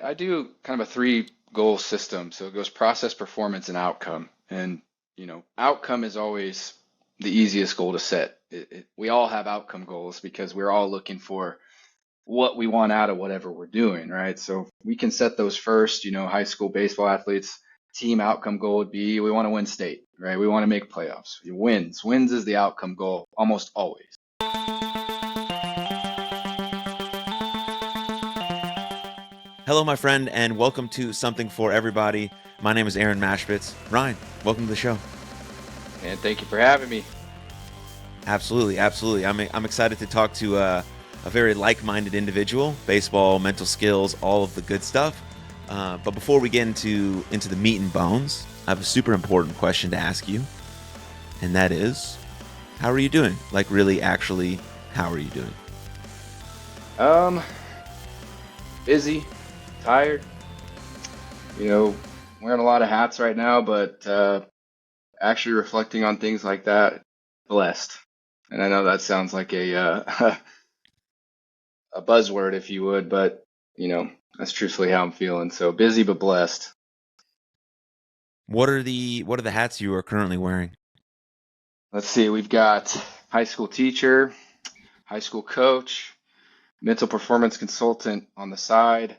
I do kind of a three goal system. So it goes process, performance, and outcome. And, outcome is always the easiest goal to set. We all have outcome goals because we're all looking for what we want out of whatever we're doing, right? So we can set those first. High school baseball athletes, team outcome goal would be we want to win state, right? We want to make playoffs. Wins is the outcome goal almost always. Hello, my friend, and welcome to Something for Everybody. My name is Aaron Machbitz. Ryne, welcome to the show. And thank you for having me. Absolutely. I'm excited to talk to a very like-minded individual, baseball, mental skills, all of the good stuff. But before we get into the meat and bones, I have a super important question to ask you, and that is, how are you doing? Like, really, actually, how are you doing? Busy, tired, wearing a lot of hats right now, but actually reflecting on things like that, blessed. And I know that sounds like a a buzzword, if you would, but that's truthfully how I'm feeling. So busy but blessed. What are the hats you are currently wearing? Let's see, we've got high school teacher, high school coach, mental performance consultant on the side,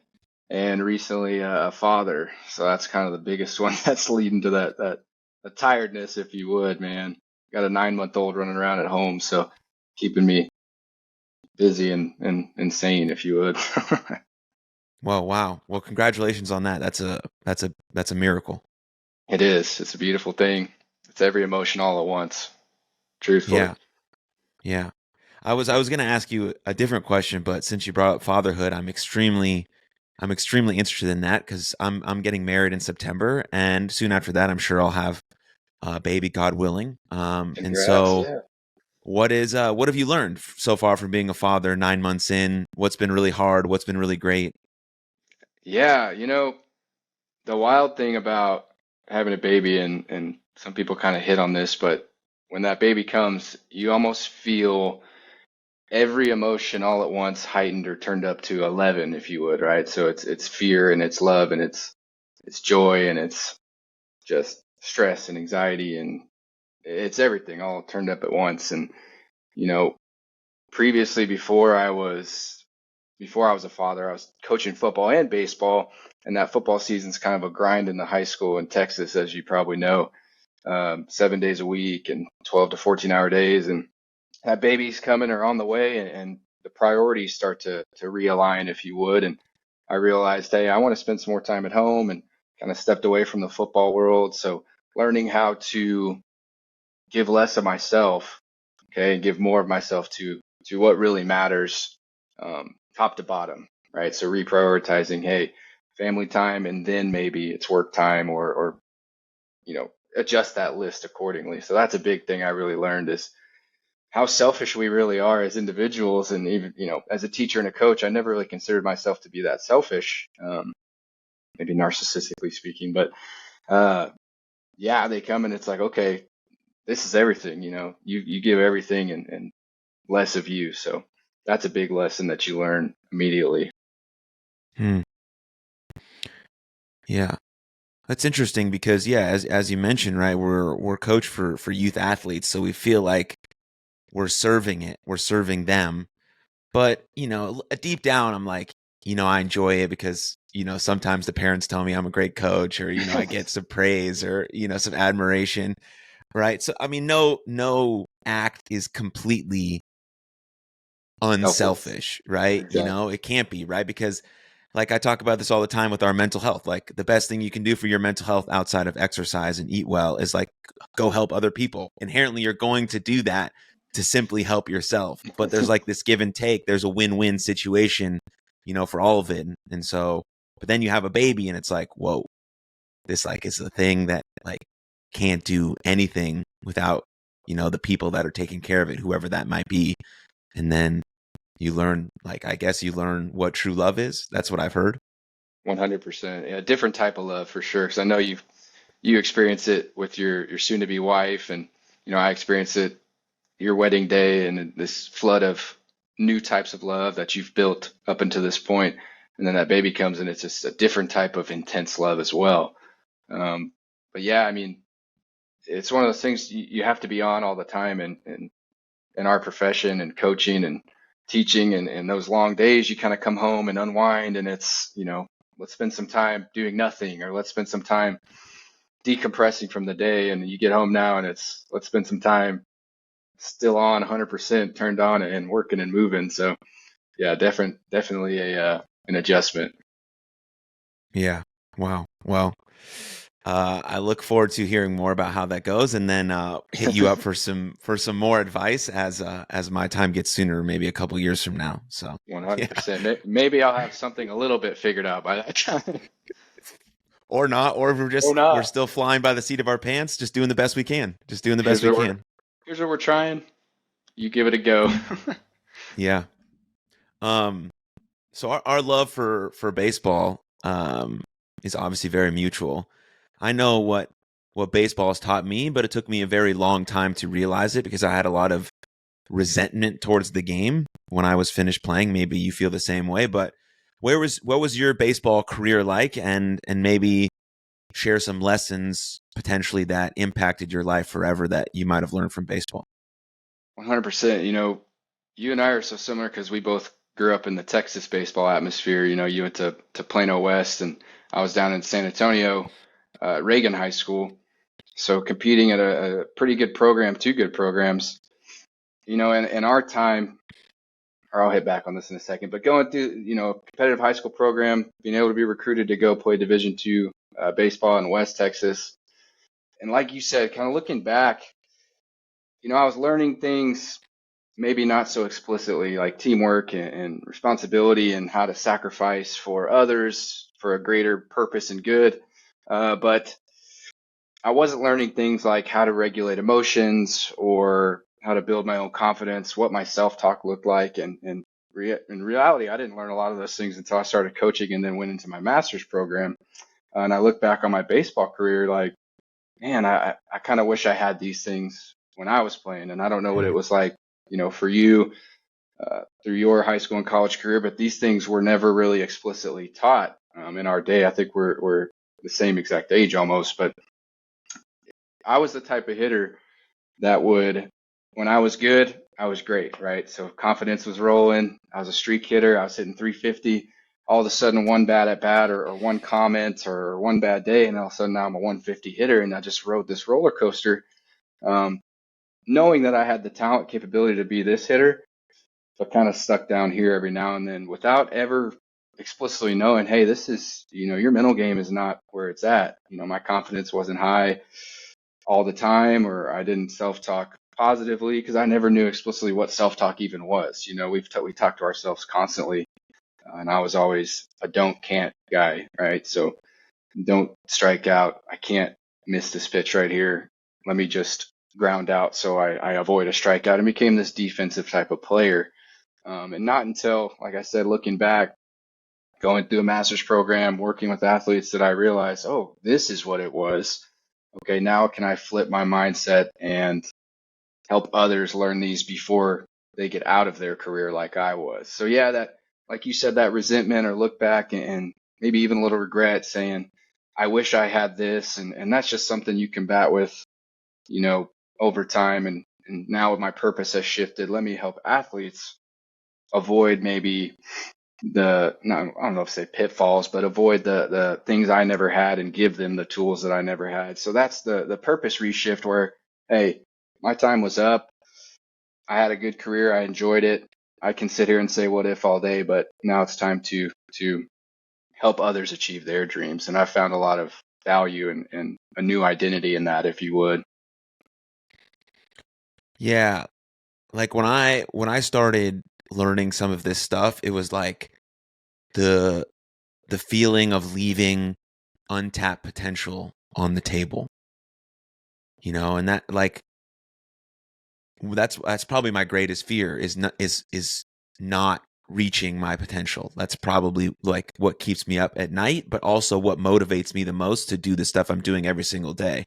and recently a father. So that's kind of the biggest one that's leading to that the tiredness, if you would, man. Got a 9-month-old running around at home, so keeping me busy and insane, if you would. Well, wow. Well, congratulations on that. That's a miracle. It is. It's a beautiful thing. It's every emotion all at once, truthfully. Yeah. Yeah. I was going to ask you a different question, but since you brought up fatherhood, I'm extremely interested in that because I'm getting married in September, and soon after that, I'm sure I'll have a baby, God willing. And Congrats, so yeah. what have you learned so far from being a father 9 months in? What's been really hard? What's been really great? Yeah, the wild thing about having a baby, and some people kind of hit on this, but when that baby comes, you almost feel every emotion all at once heightened or turned up to 11, if you would, right? So it's fear and it's love and it's joy and it's just stress and anxiety and it's everything all turned up at once. And you know, previously before I was a father, I was coaching football and baseball, and that football season's kind of a grind in the high school in Texas, as you probably know, 7 days a week and 12 to 14-hour days, and that baby's coming or on the way, and the priorities start to realign, if you would. And I realized, hey, I want to spend some more time at home, and kind of stepped away from the football world. So learning how to give less of myself, okay, and give more of myself to what really matters, top to bottom, right? So reprioritizing, hey, family time, and then maybe it's work time, or adjust that list accordingly. So that's a big thing I really learned is how selfish we really are as individuals, and even as a teacher and a coach, I never really considered myself to be that selfish, maybe narcissistically speaking, but yeah, they come and it's like, okay, this is everything, you give everything, and less of you. So that's a big lesson that you learn immediately. Hmm. Yeah. That's interesting because yeah, as you mentioned, right, we're coach for youth athletes, so we feel like we're serving them. But, deep down I'm like, I enjoy it because, sometimes the parents tell me I'm a great coach, or, I get some praise, or, some admiration, right? So I mean, no act is completely Selfless. unselfish, right? Exactly. It can't be, right? Because like I talk about this all the time with our mental health. Like the best thing you can do for your mental health outside of exercise and eat well is like go help other people. Inherently, you're going to do that to simply help yourself. But there's like this give and take. There's a win-win situation, for all of it. And so, but then you have a baby and it's like, whoa, this like is a thing that like can't do anything without, the people that are taking care of it, whoever that might be. And then you learn, like, I guess you learn what true love is. That's what I've heard. 100%. Yeah, different type of love for sure. Because I know you experience it with your soon to be wife, and I experience it your wedding day, and this flood of new types of love that you've built up until this point. And then that baby comes and it's just a different type of intense love as well. But yeah, I mean, it's one of those things you have to be on all the time, and in our profession and coaching and teaching, and those long days, you kind of come home and unwind, and it's, let's spend some time doing nothing, or let's spend some time decompressing from the day. And you get home now and it's, let's spend some time still on 100% turned on and working and moving. So yeah, definitely an adjustment. Yeah. Wow. Well, I look forward to hearing more about how that goes, and then hit you up for some more advice as my time gets sooner, maybe a couple years from now. So 100%. Yeah. Maybe I'll have something a little bit figured out by that time. Or not, or Or we're not. still flying by the seat of our pants, just doing the best we can. Here's what we're trying. You give it a go. Yeah. So our love for baseball is obviously very mutual. I know what baseball has taught me, but it took me a very long time to realize it, because I had a lot of resentment towards the game when I was finished playing. Maybe you feel the same way, but what was your baseball career like, and maybe share some lessons potentially that impacted your life forever that you might have learned from baseball? 100%. You and I are so similar because we both grew up in the Texas baseball atmosphere. You went to Plano West, and I was down in San Antonio, Reagan High School. So competing at a pretty good program, two good programs. In our time, or I'll hit back on this in a second, but going through, competitive high school program, being able to be recruited to go play Division II baseball in West Texas. And like you said, kind of looking back, I was learning things maybe not so explicitly, like teamwork and responsibility, and how to sacrifice for others for a greater purpose and good. But I wasn't learning things like how to regulate emotions, or how to build my own confidence, what my self-talk looked like. And in reality, I didn't learn a lot of those things until I started coaching and then went into my master's program. And I look back on my baseball career like, man, I kind of wish I had these things when I was playing. And I don't know what it was like, for you through your high school and college career, but these things were never really explicitly taught in our day. I think we're the same exact age almost, but I was the type of hitter that would, when I was good, I was great, right? So confidence was rolling. I was a streak hitter. I was hitting 350. All of a sudden, one bad at bat, or one comment, or one bad day, and all of a sudden now I'm a 150 hitter, and I just rode this roller coaster, knowing that I had the talent capability to be this hitter, but kind of stuck down here every now and then without ever explicitly knowing, hey, this is, your mental game is not where it's at. My confidence wasn't high all the time, or I didn't self-talk positively because I never knew explicitly what self-talk even was. We talk to ourselves constantly, and I was always a don't can't guy, right? So don't strike out. I can't miss this pitch right here. Let me just ground out so I avoid a strikeout, and became this defensive type of player. And not until, like I said, looking back, going through a master's program, working with athletes, that I realized, oh, this is what it was. Okay, now can I flip my mindset and help others learn these before they get out of their career like I was? So yeah, that, like you said, that resentment, or look back and maybe even a little regret, saying, I wish I had this. And that's just something you combat with, over time. And now my purpose has shifted. Let me help athletes avoid maybe I don't know if say pitfalls, but avoid the things I never had, and give them the tools that I never had. So that's the purpose reshift, where, hey, my time was up. I had a good career. I enjoyed it. I can sit here and say what if all day, but now it's time to help others achieve their dreams. And I found a lot of value and a new identity in that, if you would. Yeah. Like when I started learning some of this stuff, it was like the feeling of leaving untapped potential on the table. And that, like, that's probably my greatest fear, is not reaching my potential. That's probably like what keeps me up at night, but also what motivates me the most to do the stuff I'm doing every single day.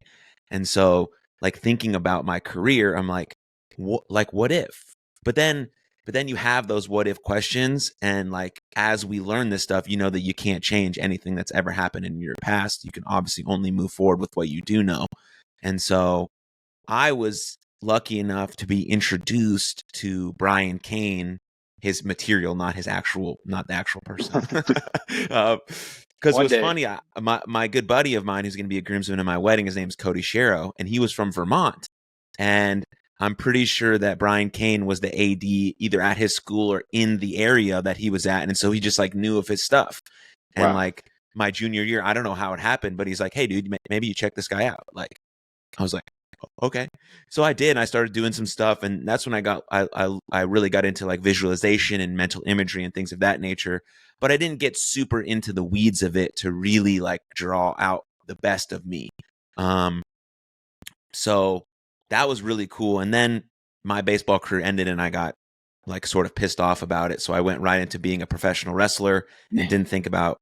And so, like, thinking about my career, I'm like, what if? But then But then you have those what if questions. And like, as we learn this stuff, you know that you can't change anything that's ever happened in your past. You can obviously only move forward with what you do know. And so I was lucky enough to be introduced to Brian Cain, his material, not the actual person. Because it was funny. My good buddy of mine, who's going to be a groomsman in my wedding, his name's Cody Sharrow, and he was from Vermont. And I'm pretty sure that Brian Cain was the AD either at his school or in the area that he was at. And so he just like knew of his stuff. And like my junior year, I don't know how it happened, but he's like, hey, dude, maybe you check this guy out. Like, I was like, okay. So I did, and I started doing some stuff. And that's when I really got into like visualization and mental imagery and things of that nature. But I didn't get super into the weeds of it to really like draw out the best of me. So that was really cool. And then my baseball career ended and I got like sort of pissed off about it. So I went right into being a professional wrestler and didn't think about,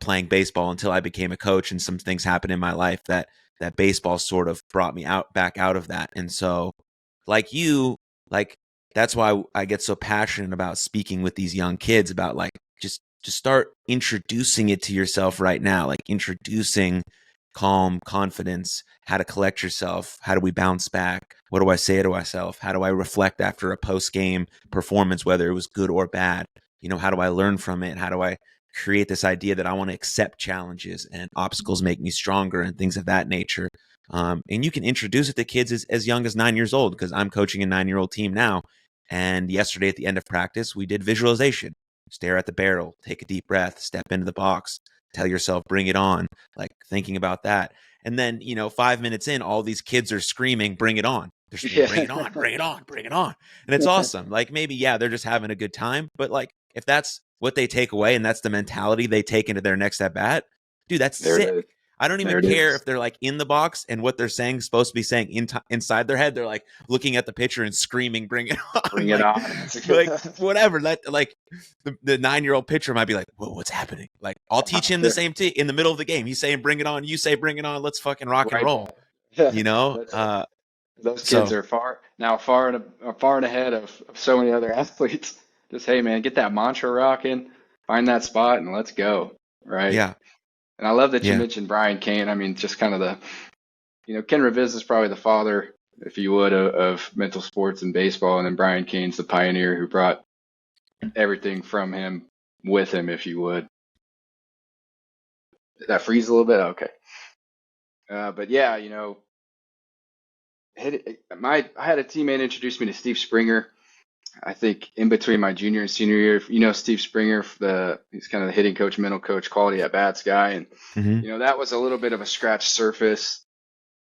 playing baseball until I became a coach, and some things happened in my life that baseball sort of brought me back out of that. And so like you, like that's why I get so passionate about speaking with these young kids about like, just start introducing it to yourself right now, like introducing calm, confidence, how to collect yourself, how do we bounce back, what do I say to myself, how do I reflect after a post-game performance, whether it was good or bad, how do I learn from it, how do I create this idea that I want to accept challenges and obstacles make me stronger and things of that nature. And you can introduce it to kids as young as 9 years old, because I'm coaching a 9-year-old team now. And yesterday at the end of practice, we did visualization. Stare at the barrel, take a deep breath, step into the box, tell yourself, bring it on, like thinking about that. And then, 5 minutes in, all these kids are screaming, bring it on. They're screaming, bring it on, bring it on, bring it on. And it's awesome. Like maybe, they're just having a good time. But like, if that's what they take away and that's the mentality they take into their next at bat, dude, that's sick. I don't even care if they're like in the box and what they're saying is supposed to be saying inside their head. They're like looking at the pitcher and screaming, bring it on. Bring it on. Like whatever. That like the 9-year-old pitcher might be like, whoa, what's happening? Like I'll teach him the same thing in the middle of the game. He's saying, bring it on. You say, bring it on. Let's fucking rock and roll. Those kids are far and ahead of so many other athletes. Just, hey man, get that mantra rocking, find that spot and let's go. Right. Yeah. And I love that you mentioned Brian Cain. I mean, just kind of Ken Reviz is probably the father, if you would, of mental sports and baseball. And then Brian Cain's the pioneer who brought everything from him with him, if you would. Did that freeze a little bit? Okay. But yeah, I had a teammate introduce me to Steve Springer. I think in between my junior and senior year, Steve Springer, he's kind of the hitting coach, mental coach, quality at bats guy. And, that was a little bit of a scratched surface.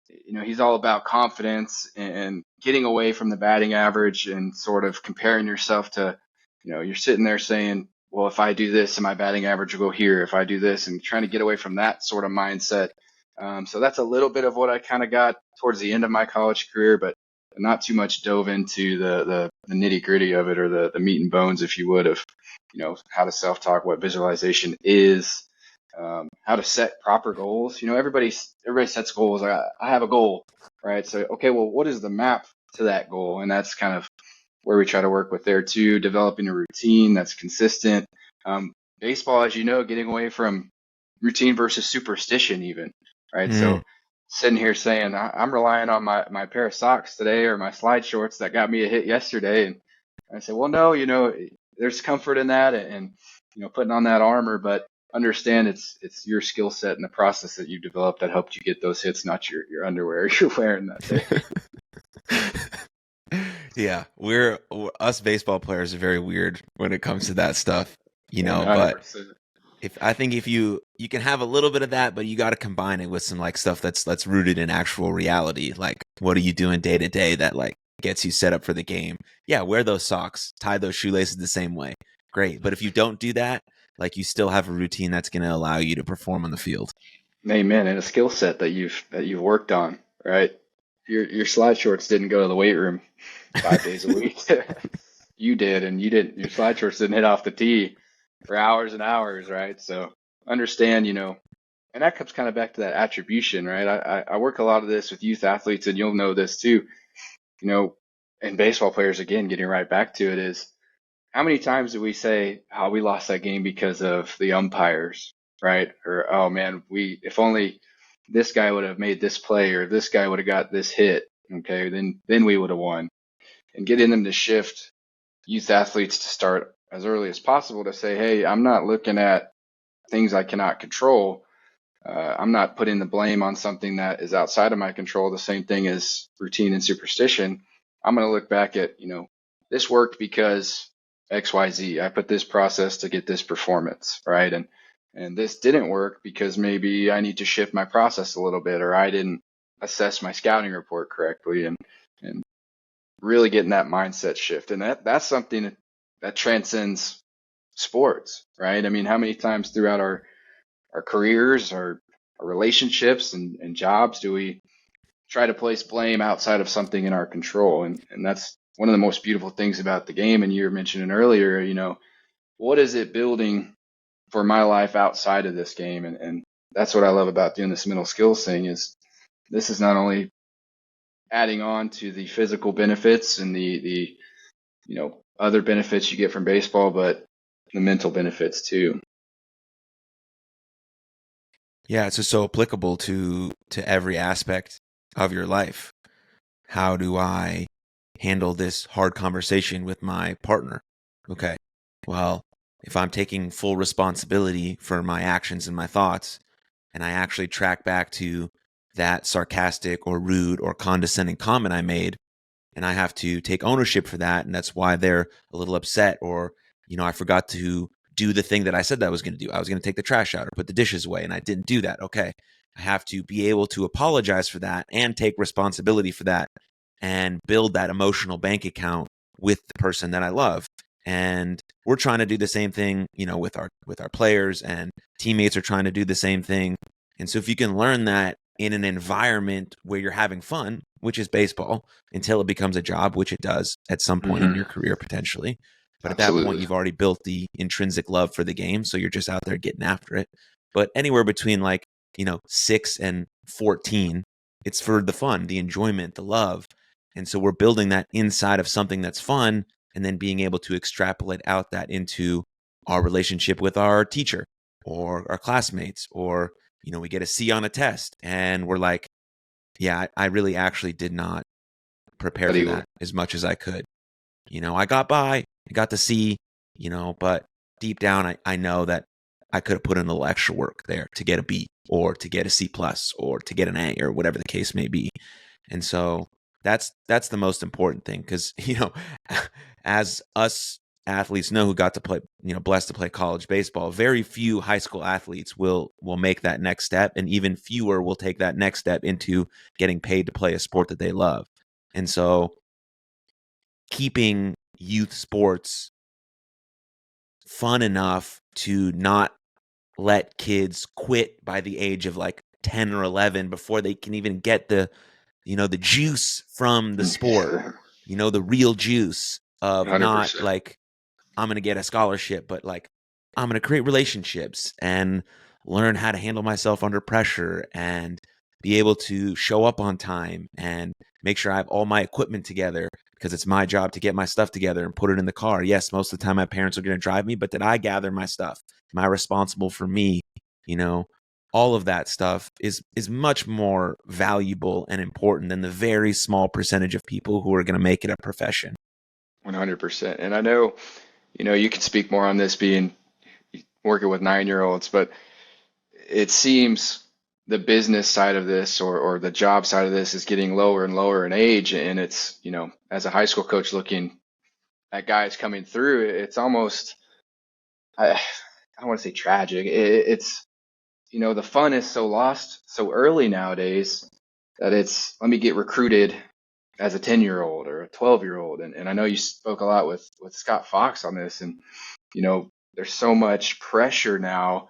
He's all about confidence and getting away from the batting average and sort of comparing yourself to, you're sitting there saying, well, if I do this and my batting average will go here, if I do this, and trying to get away from that sort of mindset. So that's a little bit of what I kind of got towards the end of my college career, but not too much dove into the nitty gritty of it, or the meat and bones, if you would, of, how to self-talk, what visualization is, how to set proper goals. Everybody sets goals. I have a goal, right? So, okay, well, what is the map to that goal? And that's kind of where we try to work with there too, developing a routine that's consistent. Baseball, as you know, getting away from routine versus superstition even, right? So sitting here saying I'm relying on my pair of socks today or my slide shorts that got me a hit yesterday. And I say, well, no, there's comfort in that and putting on that armor, but understand it's your skill set and the process that you've developed that helped you get those hits, not your underwear you're wearing that day. Yeah, us baseball players are very weird when it comes to that stuff, but if you can have a little bit of that, but you got to combine it with some like stuff that's rooted in actual reality. Like, what are you doing day to day that like gets you set up for the game? Yeah, wear those socks, tie those shoelaces the same way. Great. But if you don't do that, like you still have a routine that's going to allow you to perform on the field. Amen. And a skill set that you've worked on, right? Your slide shorts didn't go to the weight room 5 days a week. You did, and you didn't. Your slide shorts didn't hit off the tee for hours and hours, right? So understand, and that comes kind of back to that attribution, right? I work a lot of this with youth athletes, and you'll know this too. and baseball players, again, getting right back to it, is how many times do we say how we lost that game because of the umpires, right? Or, oh man, if only this guy would have made this play, or this guy would have got this hit, okay, then we would have won. And getting them to shift youth athletes to start as early as possible to say, hey, I'm not looking at things I cannot control. I'm not putting the blame on something that is outside of my control. The same thing as routine and superstition. I'm going to look back at, this worked because X, Y, Z. I put this process to get this performance, right? And this didn't work because maybe I need to shift my process a little bit, or I didn't assess my scouting report correctly, and really getting that mindset shift. And that's something that transcends sports, right? I mean, how many times throughout our careers, our relationships and jobs do we try to place blame outside of something in our control? And that's one of the most beautiful things about the game. And you were mentioning earlier, what is it building for my life outside of this game? And that's what I love about doing this mental skills thing, is this is not only adding on to the physical benefits and the other benefits you get from baseball, but the mental benefits too. Yeah, it's just so applicable to every aspect of your life. How do I handle this hard conversation with my partner? Okay, well, if I'm taking full responsibility for my actions and my thoughts, and I actually track back to that sarcastic or rude or condescending comment I made, and I have to take ownership for that, and that's why they're a little upset, or I forgot to do the thing that I said that I was going to do. I was going to take the trash out or put the dishes away, and I didn't do that. Okay, I have to be able to apologize for that and take responsibility for that, and build that emotional bank account with the person that I love. And we're trying to do the same thing, with our players, and teammates are trying to do the same thing. And so if you can learn that in an environment where you're having fun, which is baseball, until it becomes a job, which it does at some point in your career potentially. But at that point, Absolutely. you've already built the intrinsic love for the game. So you're just out there getting after it. But anywhere between 6 and 14, it's for the fun, the enjoyment, the love. And so we're building that inside of something that's fun, and then being able to extrapolate out that into our relationship with our teacher or our classmates, or, we get a C on a test and we're like, yeah, I really actually did not prepare for that as much as I could. I got by, I got the C, but deep down, I know that I could have put in a little extra work there to get a B, or to get a C plus, or to get an A, or whatever the case may be. And so that's the most important thing, because, as us athletes know, who got to play, blessed to play college baseball, very few high school athletes will make that next step, and even fewer will take that next step into getting paid to play a sport that they love. And so keeping youth sports fun enough to not let kids quit by the age of 10 or 11 before they can even get the juice from the sport, the real juice of 100%. not I'm going to get a scholarship, but I'm going to create relationships and learn how to handle myself under pressure, and be able to show up on time and make sure I have all my equipment together, because it's my job to get my stuff together and put it in the car. Yes, most of the time my parents are going to drive me, but did I gather my stuff? Am I responsible for me? All of that stuff is much more valuable and important than the very small percentage of people who are going to make it a profession. 100%. And I know, you can speak more on this, being working with 9-year-olds, but it seems the business side of this, or the job side of this, is getting lower and lower in age. And it's, as a high school coach looking at guys coming through, it's almost, I don't want to say tragic. It's, the fun is so lost so early nowadays, that it's, let me get recruited as a 10-year-old or a 12-year-old. And I know you spoke a lot with Scott Fox on this, and, there's so much pressure now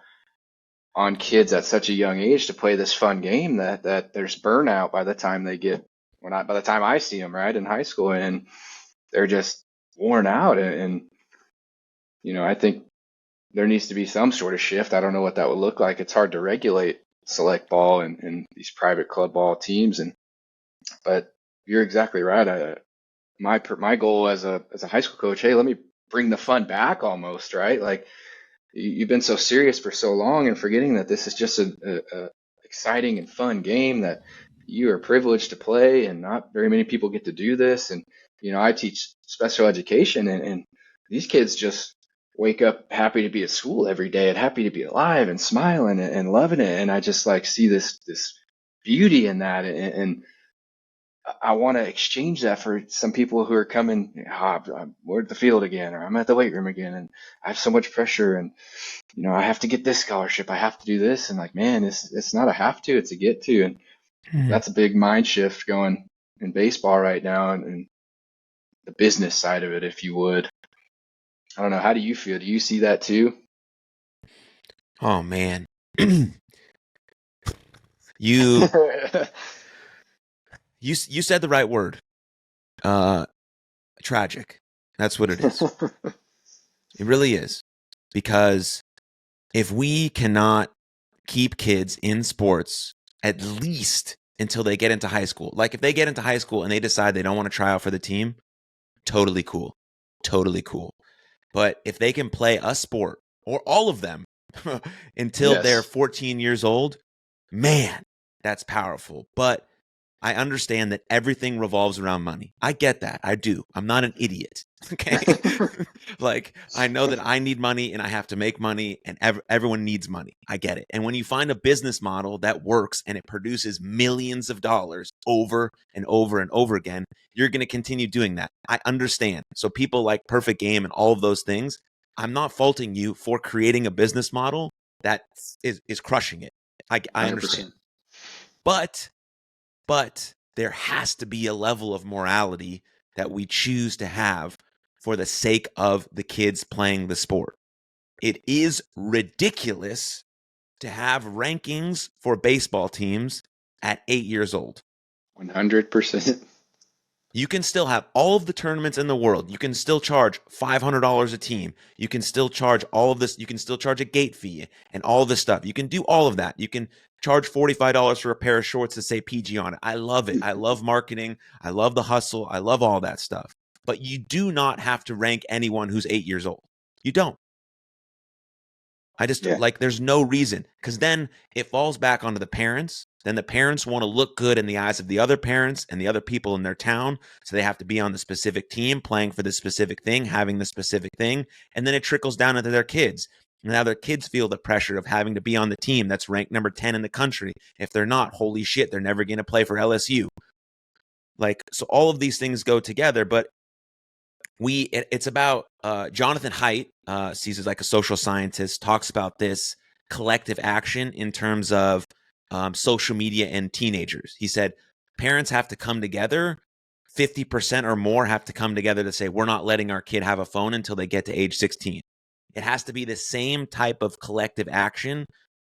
on kids at such a young age to play this fun game, that there's burnout by the time they get, well, not by the time I see them, right, in high school, and they're just worn out. And I think there needs to be some sort of shift. I don't know what that would look like. It's hard to regulate select ball and these private club ball teams, but you're exactly right. my goal as a high school coach, hey, let me bring the fun back almost, right? Like you've been so serious for so long and forgetting that this is just a exciting and fun game that you are privileged to play, and not very many people get to do this. And I teach special education, and these kids just wake up happy to be at school every day and happy to be alive and smiling and loving it. And I just like see this beauty in that, and I want to exchange that for some people who are coming, we're at the field again, or I'm at the weight room again, and I have so much pressure, and I have to get this scholarship, I have to do this, and like, man, it's not a have to, it's a get to, and that's a big mind shift going in baseball right now, and the business side of it, if you would. I don't know, how do you feel? Do you see that too? Oh man, you you said the right word. Tragic. That's what it is. It really is. Because if we cannot keep kids in sports at least until they get into high school, like if they get into high school and they decide they don't want to try out for the team, totally cool. Totally cool. But if they can play a sport or all of them until they're Yes. 14 years old, man, that's powerful. But I understand that everything revolves around money. I get that. I do. I'm not an idiot. Okay. Like, I know that I need money and I have to make money, and everyone needs money. I get it. And when you find a business model that works and it produces millions of dollars over and over and over again, you're going to continue doing that. I understand. So people like Perfect Game and all of those things, I'm not faulting you for creating a business model that is crushing it. I understand. 100%. But there has to be a level of morality that we choose to have for the sake of the kids playing the sport. It is ridiculous to have rankings for baseball teams at 8 years old. 100%. You can still have all of the tournaments in the world. You can still charge $500 a team. You can still charge all of this. You can still charge a gate fee and all this stuff. You can do all of that. You can charge $45 for a pair of shorts that say PG on it. I love it. I love marketing. I love the hustle. I love all that stuff. But you do not have to rank anyone who's 8 years old. You don't. I just like, there's no reason, because then it falls back onto the parents. Then the parents want to look good in the eyes of the other parents and the other people in their town. So they have to be on the specific team, playing for the specific thing, having the specific thing. And then it trickles down into their kids. Now their kids feel the pressure of having to be on the team that's ranked number 10 in the country. If they're not, holy shit, they're never going to play for LSU. Like, so all of these things go together, but it's about Jonathan Haidt, sees as like a social scientist, talks about this collective action in terms of social media and teenagers. He said parents have to come together, 50% or more have to come together to say, we're not letting our kid have a phone until they get to age 16. It has to be the same type of collective action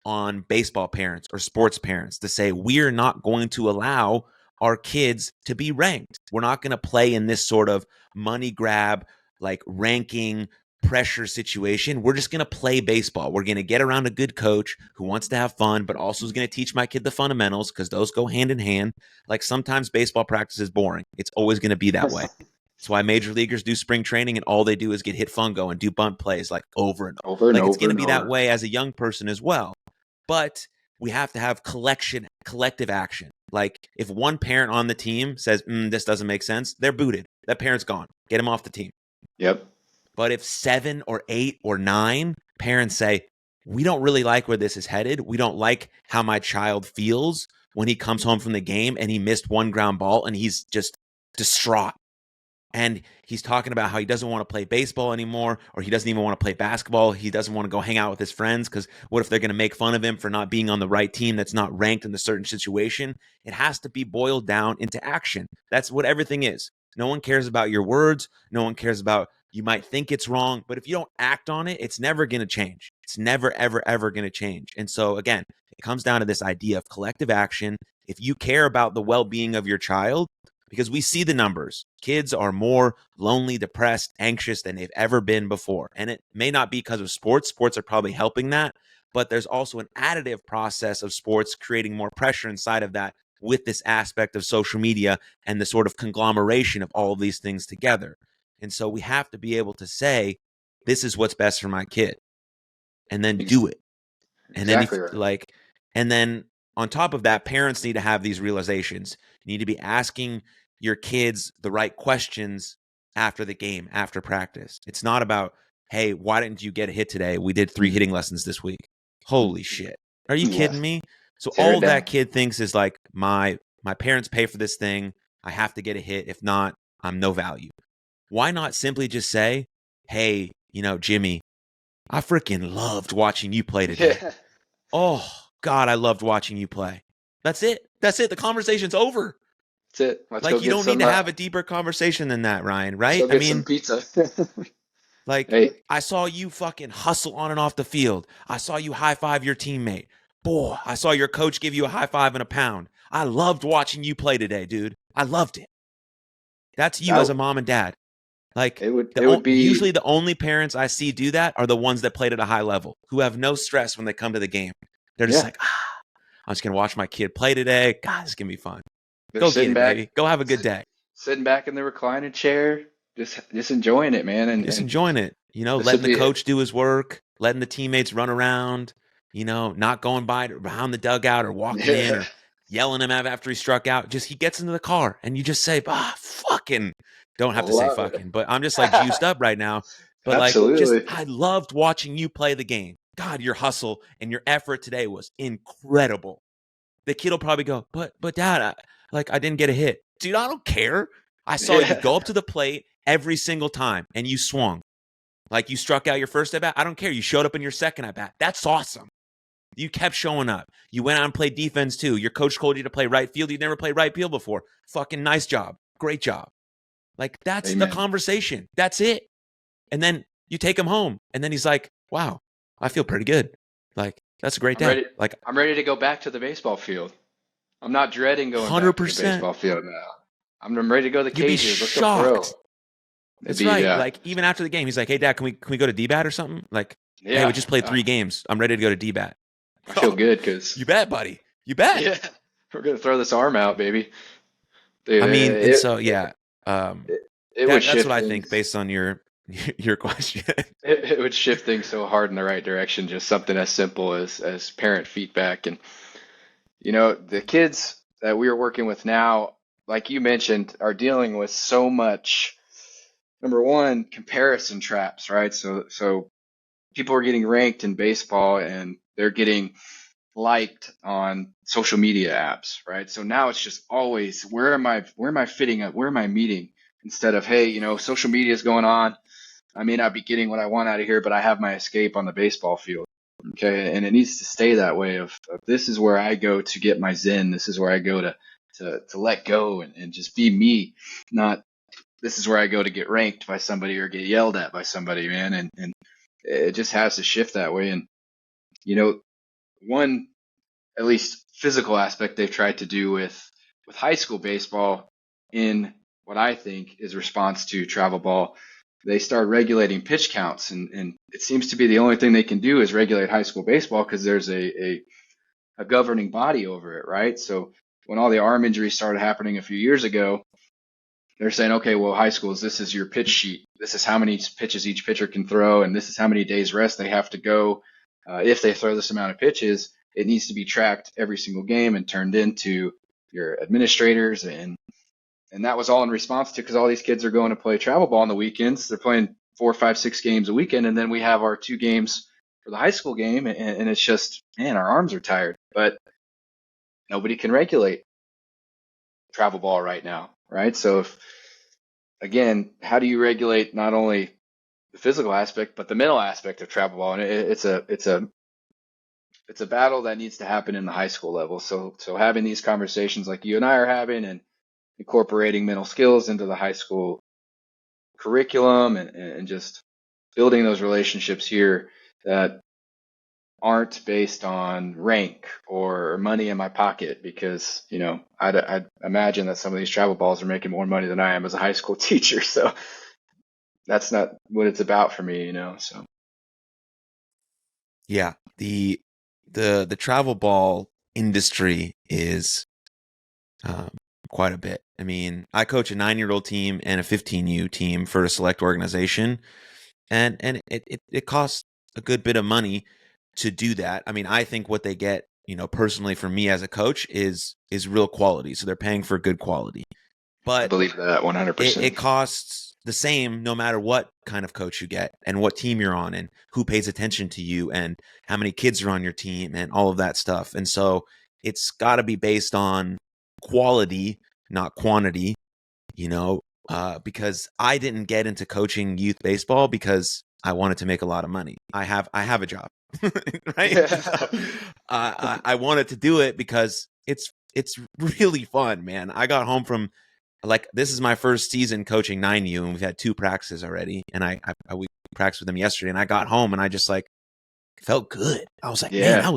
on baseball parents or sports parents to say, we're not going to allow our kids to be ranked. We're not going to play in this sort of money grab, like ranking pressure situation. We're just going to play baseball. We're going to get around a good coach who wants to have fun, but also is going to teach my kid the fundamentals, because those go hand in hand. Like, sometimes baseball practice is boring. It's always going to be that way. That's why major leaguers do spring training and all they do is get hit fungo and do bunt plays like over and over. Like, it's going to be that way as a young person as well. But we have to have collective action. Like, if one parent on the team says, this doesn't make sense, they're booted. That parent's gone. Get him off the team. Yep. But if 7 or 8 or 9 parents say, we don't really like where this is headed, we don't like how my child feels when he comes home from the game and he missed one ground ball and he's just distraught. And he's talking about how he doesn't want to play baseball anymore, or he doesn't even want to play basketball. He doesn't want to go hang out with his friends because what if they're going to make fun of him for not being on the right team that's not ranked in a certain situation? It has to be boiled down into action. That's what everything is. No one cares about your words. No one cares about, you might think it's wrong, but if you don't act on it, it's never going to change. It's never, ever, ever going to change. And so again, it comes down to this idea of collective action. If you care about the well-being of your child, because we see the numbers. Kids are more lonely, depressed, anxious than they've ever been before. And it may not be because of sports. Sports are probably helping that. But there's also an additive process of sports creating more pressure inside of that with this aspect of social media and the sort of conglomeration of all of these things together. And so we have to be able to say, this is what's best for my kid, and then do it. And then Exactly right. and then on top of that, parents need to have these realizations. You need to be asking your kids the right questions after the game, after practice. It's not about, hey, why didn't you get a hit today? We did 3 hitting lessons this week. Holy shit. Are you Yeah. kidding me? So Tear all it down. that kid thinks is like, my parents pay for this thing. I have to get a hit. If not, I'm no value. Why not simply just say, hey, Jimmy, I freaking loved watching you play today. Yeah. Oh, God, I loved watching you play. That's it. That's it. The conversation's over. That's it. Let's go Like, you get don't need some. to have a deeper conversation than that, Ryan, Let's right? go I get some mean, pizza. like, Hey, I saw you fucking hustle on and off the field. I saw you high five your teammate. Boy, I saw your coach give you a high five and a pound. I loved watching you play today, dude. I loved it. That's you as that a mom and dad. Like, it would usually be. the only parents I see do that are the ones that played at a high level, who have no stress when they come to the game. They're just Yeah. like, I'm just going to watch my kid play today. God, it's going to be fun. They're Go get sitting it, back, baby. Go have a good day. sitting back in the reclining chair, just enjoying it, man. Just And enjoying it, this letting would the be coach do his work, letting the teammates run around, not going by behind the dugout or walking in yeah. or yelling him out after he struck out. Just he gets into the car and you just say, fucking, don't I have to say love it. fucking, but I'm just like juiced up right now. But like, just, Absolutely. I loved watching you play the game. God, your hustle and your effort today was incredible. The kid will probably go, but dad, I didn't get a hit. Dude, I don't care. I saw you Yeah. go up to the plate every single time and you swung. Like, you struck out your first at bat. I don't care. You showed up in your second at bat. That's awesome. You kept showing up. You went out and played defense too. Your coach told you to play right field. You'd never played right field before. Fucking nice job. Great job. Like, that's the Amen. conversation. That's it. And then you take him home. And then he's like, wow, I feel pretty good. Like, that's a great I'm day. ready. Like, I'm ready to go back to the baseball field. I'm not dreading going back to the 100%. baseball field now. I'm ready to go to the You'd be cages. Let's go throw. shocked. It'd That's be right. Like, even after the game, he's like, hey, dad, can we go to D-bat or something? Like, hey, we yeah. just played 3 games. I'm ready to go to D-bat. I feel good because You bet, buddy. You bet. yeah, we're gonna throw this arm out, baby. Dude, I mean, and so yeah, it, it would that's what shift I think things. based on your your question. It would shift things so hard in the right direction. Just something as simple as parent feedback, and the kids that we are working with now, like you mentioned, are dealing with so much. Number one, comparison traps, right? So people are getting ranked in baseball, and they're getting liked on social media apps, right? So now it's just always, where am I fitting up? Where am I meeting? Instead of, hey, social media is going on. I may not be getting what I want out of here, but I have my escape on the baseball field. Okay. And it needs to stay that way of this is where I go to get my zen. This is where I go to let go and just be me, not this is where I go to get ranked by somebody or get yelled at by somebody, man. And it just has to shift that way. And, you know, one at least physical aspect they've tried to do with high school baseball in what I think is response to travel ball. They start regulating pitch counts, and it seems to be the only thing they can do is regulate high school baseball because there's a governing body over it, right? So when all the arm injuries started happening a few years ago, they're saying, okay, well, high schools, this is your pitch sheet. This is how many pitches each pitcher can throw, and this is how many days rest they have to go. If they throw this amount of pitches, it needs to be tracked every single game and turned into your administrators. And that was all in response to because all these kids are going to play travel ball on the weekends. They're playing 4, 5, 6 games a weekend, and then we have our 2 games for the high school game, and it's just, man, our arms are tired. But nobody can regulate travel ball right now, right? So if again, how do you regulate not only the physical aspect but the mental aspect of travel ball? And it's a battle that needs to happen in the high school level. So having these conversations like you and I are having, and incorporating mental skills into the high school curriculum, and just building those relationships here that aren't based on rank or money in my pocket, because I'd imagine that some of these travel balls are making more money than I am as a high school teacher. So that's not what it's about for me, so Yeah, the travel ball industry is um, quite a bit. I mean, I coach a 9-year-old team and a 15U team for a select organization, and it costs a good bit of money to do that. I mean, I think what they get, personally from me as a coach is real quality. So they're paying for good quality, I but believe that it 100%. costs the same no matter what kind of coach you get and what team you're on and who pays attention to you and how many kids are on your team and all of that stuff. And so it's got to be based on quality, not quantity, because I didn't get into coaching youth baseball because I wanted to make a lot of money. I have a job, right? So I wanted to do it because it's really fun, man. I got home from, like, this is my first season coaching 9U, and we've had 2 practices already. And we practiced with them yesterday, and I got home and I just like felt good. I was like, man, Yeah. that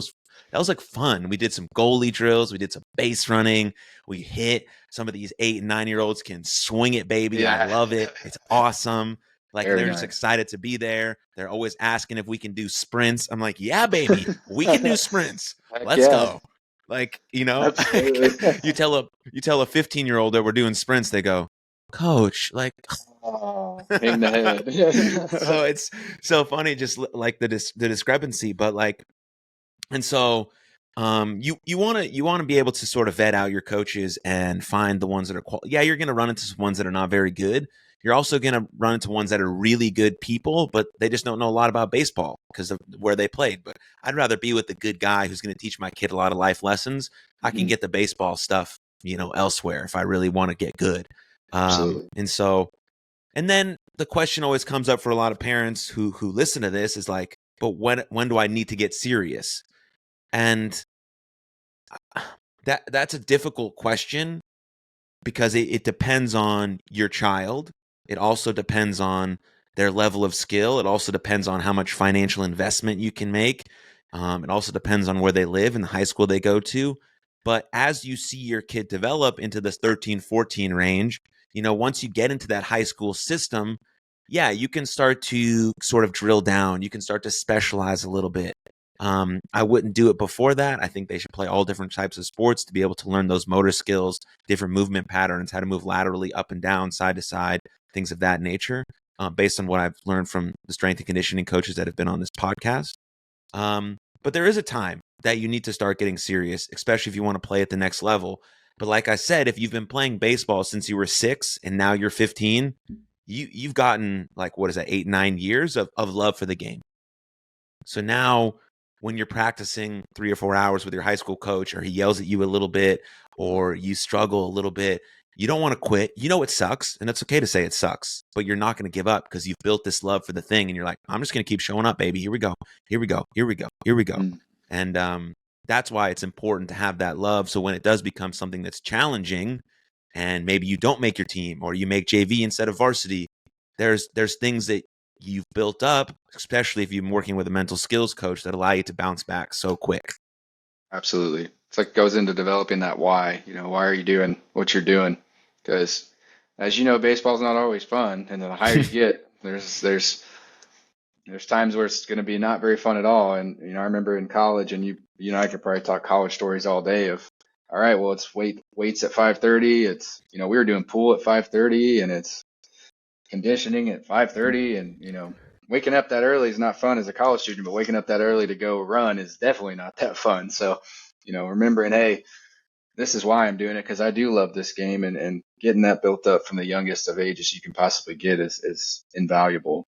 was like fun. We did some goalie drills, we did some base running, we hit. Some of these 8 and 9-year-olds can swing it, baby. I Yeah. love it. It's awesome. Like, and Very they're just nice. excited to be there. They're always asking if we can do sprints. I'm like, yeah, baby, we can do sprints. Heck Let's yeah. go. Like, Absolutely. you tell a 15-year-old that we're doing sprints, they go, coach, like, Oh, hang the so head. it's so funny, just like the discrepancy. But like, and so you want to be able to sort of vet out your coaches and find the ones that are yeah, you're going to run into ones that are not very good. You're also going to run into ones that are really good people, but they just don't know a lot about baseball because of where they played. But I'd rather be with the good guy who's going to teach my kid a lot of life lessons. I can Mhm. get the baseball stuff, elsewhere if I really want to get good. Absolutely. And so, and then the question always comes up for a lot of parents who listen to this is like, but when do I need to get serious? And that's a difficult question because it depends on your child. It also depends on their level of skill. It also depends on how much financial investment you can make. It also depends on where they live and the high school they go to. But as you see your kid develop into this 13, 14 range, once you get into that high school system, yeah, you can start to sort of drill down. You can start to specialize a little bit. I wouldn't do it before that. I think they should play all different types of sports to be able to learn those motor skills, different movement patterns, how to move laterally, up and down, side to side, things of that nature, based on what I've learned from the strength and conditioning coaches that have been on this podcast. But there is a time that you need to start getting serious, especially if you want to play at the next level. But like I said, if you've been playing baseball since you were 6 and now you're 15, you've gotten, like, what is that, 8, 9 years of love for the game. So now when you're practicing 3 or 4 hours with your high school coach, or he yells at you a little bit, or you struggle a little bit, you don't want to quit. It sucks, and it's okay to say it sucks, but you're not going to give up because you've built this love for the thing, and you're like, I'm just going to keep showing up, baby. Here we go. Here we go. Here we go. Here we go. Mm, And that's why it's important to have that love. So when it does become something that's challenging, and maybe you don't make your team, or you make JV instead of varsity, there's things that you've built up, especially if you've been working with a mental skills coach, that allow you to bounce back so quick. absolutely. It's like goes into developing that why. Why are you doing what you're doing? Because as you know, baseball's not always fun, and the higher you get, there's times where it's going to be not very fun at all. And I remember in college, and I could probably talk college stories all day of, all right, well, it's weights at 5:30. It's we were doing pool at 5:30, and it's conditioning at 5:30, and waking up that early is not fun as a college student, but waking up that early to go run is definitely not that fun. So remembering, hey, this is why I'm doing it, because I do love this game, and getting that built up from the youngest of ages you can possibly get is invaluable.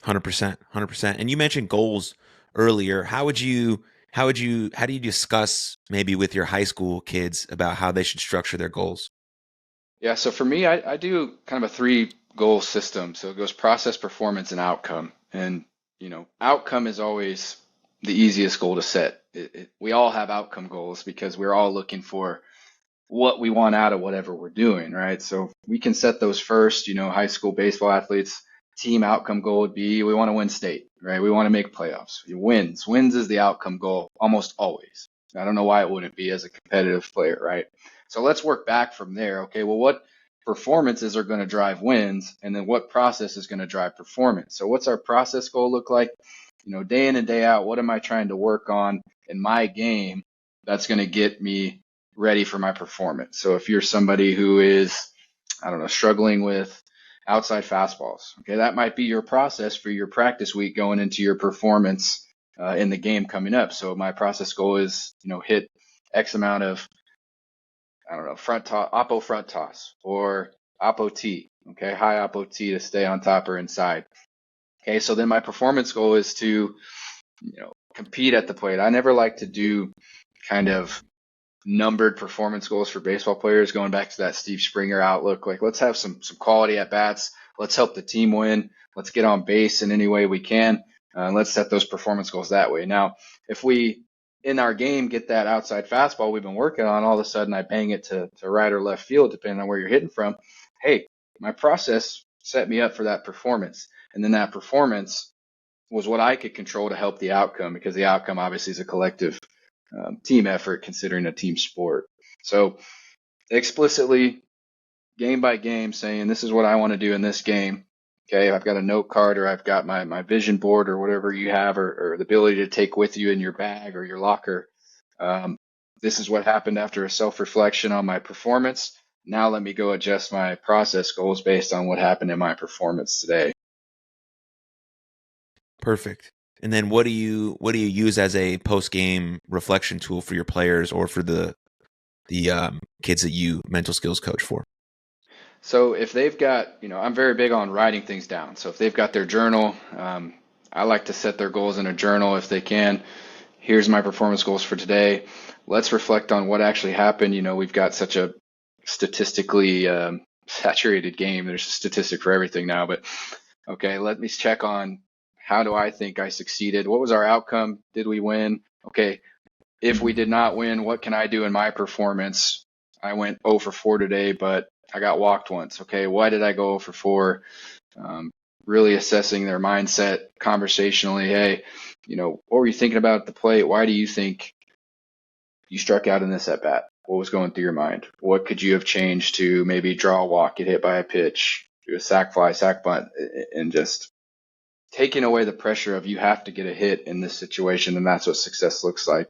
100%, 100%. And you mentioned goals earlier. How do you discuss maybe with your high school kids about how they should structure their goals? Yeah, so for me, I do kind of a 3 goal system. So it goes process, performance, and outcome. And outcome is always the easiest goal to set. We all have outcome goals because we're all looking for what we want out of whatever we're doing, right? So we can set those first. High school baseball athletes, team outcome goal would be we want to win state, right? We want to make playoffs. Wins is the outcome goal almost always. I don't know why it wouldn't be as a competitive player, right? So let's work back from there. Okay, well, what performances are going to drive wins, and then what process is going to drive performance? So what's our process goal look like? Day in and day out, what am I trying to work on in my game that's going to get me ready for my performance. So if you're somebody who is, I don't know, struggling with outside fastballs, okay, that might be your process for your practice week going into your performance in the game coming up. So my process goal is, hit X amount of, I don't know, oppo front toss or oppo T, okay, high oppo T to stay on top or inside. Okay, so then my performance goal is to, compete at the plate. I never like to do kind of numbered performance goals for baseball players, going back to that Steve Springer outlook. Like, let's have some quality at bats. Let's help the team win. Let's get on base in any way we can. Let's set those performance goals that way. Now, if we in our game get that outside fastball we've been working on, all of a sudden I bang it to right or left field, depending on where you're hitting from. Hey, my process set me up for that performance. And then that performance was what I could control to help the outcome, because the outcome obviously is a collective team effort, considering a team sport. So explicitly, game by game, saying this is what I want to do in this game. Okay, I've got a note card, or I've got my vision board, or whatever you have, or the ability to take with you in your bag or your locker. This is what happened after a self-reflection on my performance. Now let me go adjust my process goals based on what happened in my performance today. Perfect. And then what do you use as a post-game reflection tool for your players or for the kids that you mental skills coach for? So if they've got, I'm very big on writing things down. So if they've got their journal, I like to set their goals in a journal if they can. Here's my performance goals for today. Let's reflect on what actually happened. We've got such a statistically saturated game. There's a statistic for everything now, but okay, let me check on how do I think I succeeded? What was our outcome? Did we win? Okay, if we did not win, what can I do in my performance? I went 0 for 4 today, but I got walked once. Okay, why did I go 0 for 4? Really assessing their mindset conversationally. Hey, what were you thinking about at the plate? Why do you think you struck out in this at bat? What was going through your mind? What could you have changed to maybe draw a walk, get hit by a pitch, do a sac fly, sac bunt, and just taking away the pressure of you have to get a hit in this situation, and that's what success looks like.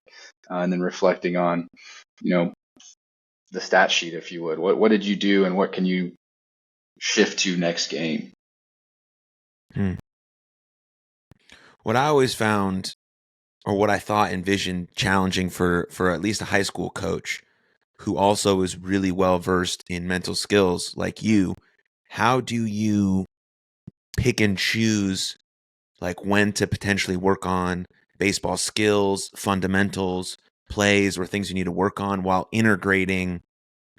And then reflecting on, the stat sheet, if you would. What did you do, and what can you shift to next game? What I always found, or what I thought envisioned challenging for at least a high school coach who also is really well versed in mental skills like you, how do you pick and choose like when to potentially work on baseball skills, fundamentals, plays, or things you need to work on while integrating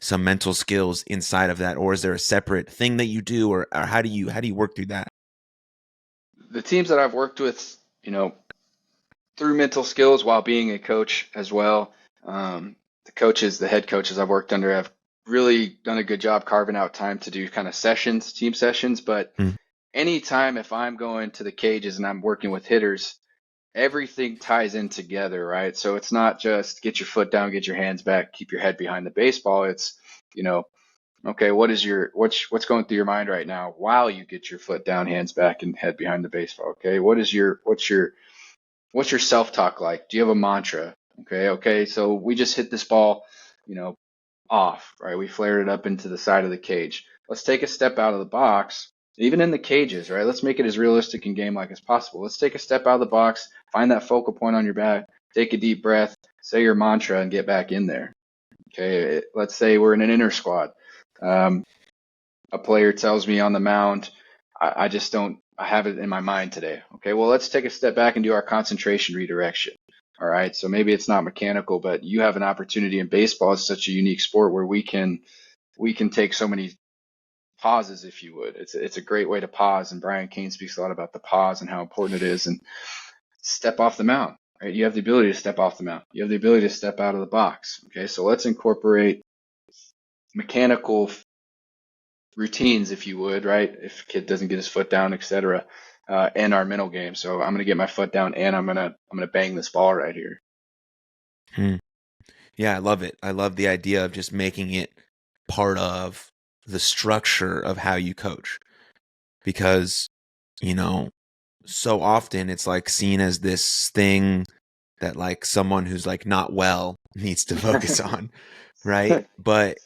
some mental skills inside of that? Or is there a separate thing that you do, or how do you work through that? The teams that I've worked with, through mental skills while being a coach as well, the head coaches I've worked under have really done a good job carving out time to do kind of team sessions. But anytime if I'm going to the cages and I'm working with hitters, everything ties in together, right? So it's not just get your foot down, get your hands back, keep your head behind the baseball. It's, okay, what's going through your mind right now while you get your foot down, hands back, and head behind the baseball? Okay, what's your self-talk like? Do you have a mantra? Okay, so we just hit this ball, off, right? We flared it up into the side of the cage. Let's take a step out of the box, even in the cages, right? Let's make it as realistic and game-like as possible. Let's take a step out of the box, find that focal point on your back, take a deep breath, say your mantra, and get back in there. Okay, let's say we're in an inner squad. A player tells me on the mound, I just don't, I have it in my mind today. Okay, well, let's take a step back and do our concentration redirection. All right, so maybe it's not mechanical, but you have an opportunity in baseball. It's such a unique sport where we can take so many pauses, if you would. It's a great way to pause, and Brian Cain speaks a lot about the pause and how important it is. And step off the mound, right? You have the ability to step off the mound. You have the ability to step out of the box. Okay, so let's incorporate mechanical routines, if you would, right? If a kid doesn't get his foot down, etc., and our mental game. So I'm gonna get my foot down, and I'm gonna bang this ball right here. Yeah, I love it. I love the idea of just making it part of the structure of how you coach, because so often it's like seen as this thing that like someone who's like not well needs to focus on, right? But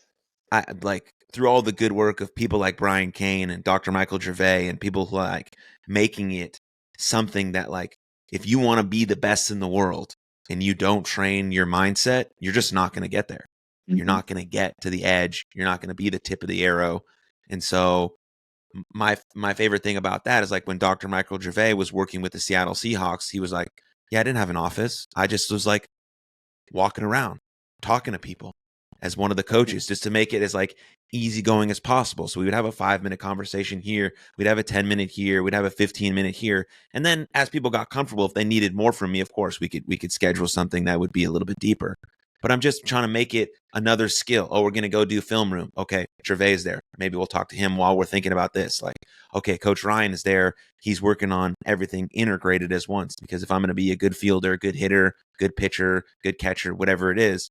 I like through all the good work of people like Brian Cain and Dr. Michael Gervais and people who like making it something that like if you want to be the best in the world and you don't train your mindset, you're just not going to get there. You're Mhm. not going to get to the edge. You're not going to be the tip of the arrow. And so my favorite thing about that is like when Dr. Michael Gervais was working with the Seattle Seahawks, he was like, yeah, I didn't have an office. I just was like walking around, talking to people as one of the coaches just to make it as like easygoing as possible. So we would have a 5-minute conversation here. We'd have a 10-minute here. We'd have a 15-minute here. And then as people got comfortable, if they needed more from me, of course, we could schedule something that would be a little bit deeper. But I'm just trying to make it another skill. Oh, we're going to go do film room. Okay, Gervais is there. Maybe we'll talk to him while we're thinking about this. Like, okay, Coach Ryne is there. He's working on everything integrated as once. Because if I'm going to be a good fielder, good hitter, good pitcher, good catcher, whatever it is,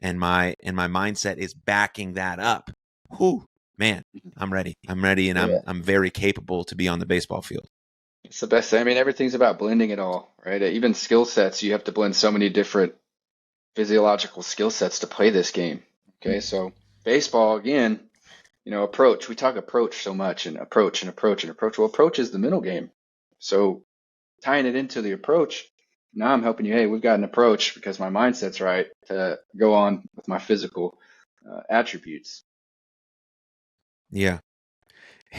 and my mindset is backing that up, whew, man, I'm ready. I'm ready, and Yeah. I'm very capable to be on the baseball field. It's the best thing. I mean, everything's about blending it all, right? Even skill sets, you have to blend so many different physiological skill sets to play this game. Okay, so baseball again, approach. We talk approach so much and approach and approach and approach. Well, approach is the middle game. So tying it into the approach, now I'm helping you. Hey, we've got an approach because my mindset's right to go on with my physical attributes. Yeah.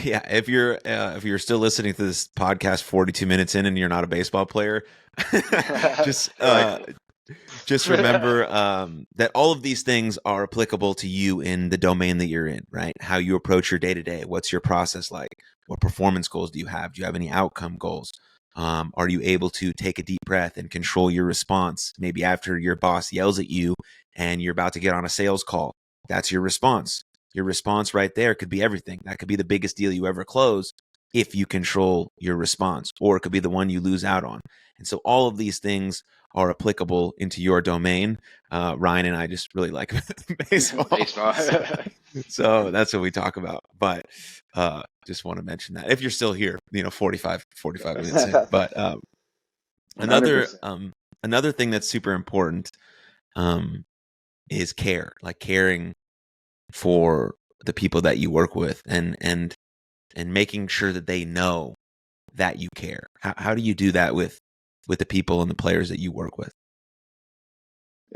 Yeah, if you're still listening to this podcast 42 minutes in and you're not a baseball player, just Like, just remember that all of these things are applicable to you in the domain that you're in, right? How you approach your day to day. What's your process like? What performance goals do you have? Do you have any outcome goals? Are you able to take a deep breath and control your response? Maybe after your boss yells at you and you're about to get on a sales call, that's your response. Your response right there could be everything. That could be the biggest deal you ever close if you control your response, or it could be the one you lose out on. And so all of these things are applicable into your domain. Ryne and I just really like baseball. baseball. So that's what we talk about. But just want to mention that if you're still here, 45 minutes in. But 100%. another thing that's super important is care, like caring for the people that you work with and making sure that they know that you care. How do you do that with the people and the players that you work with?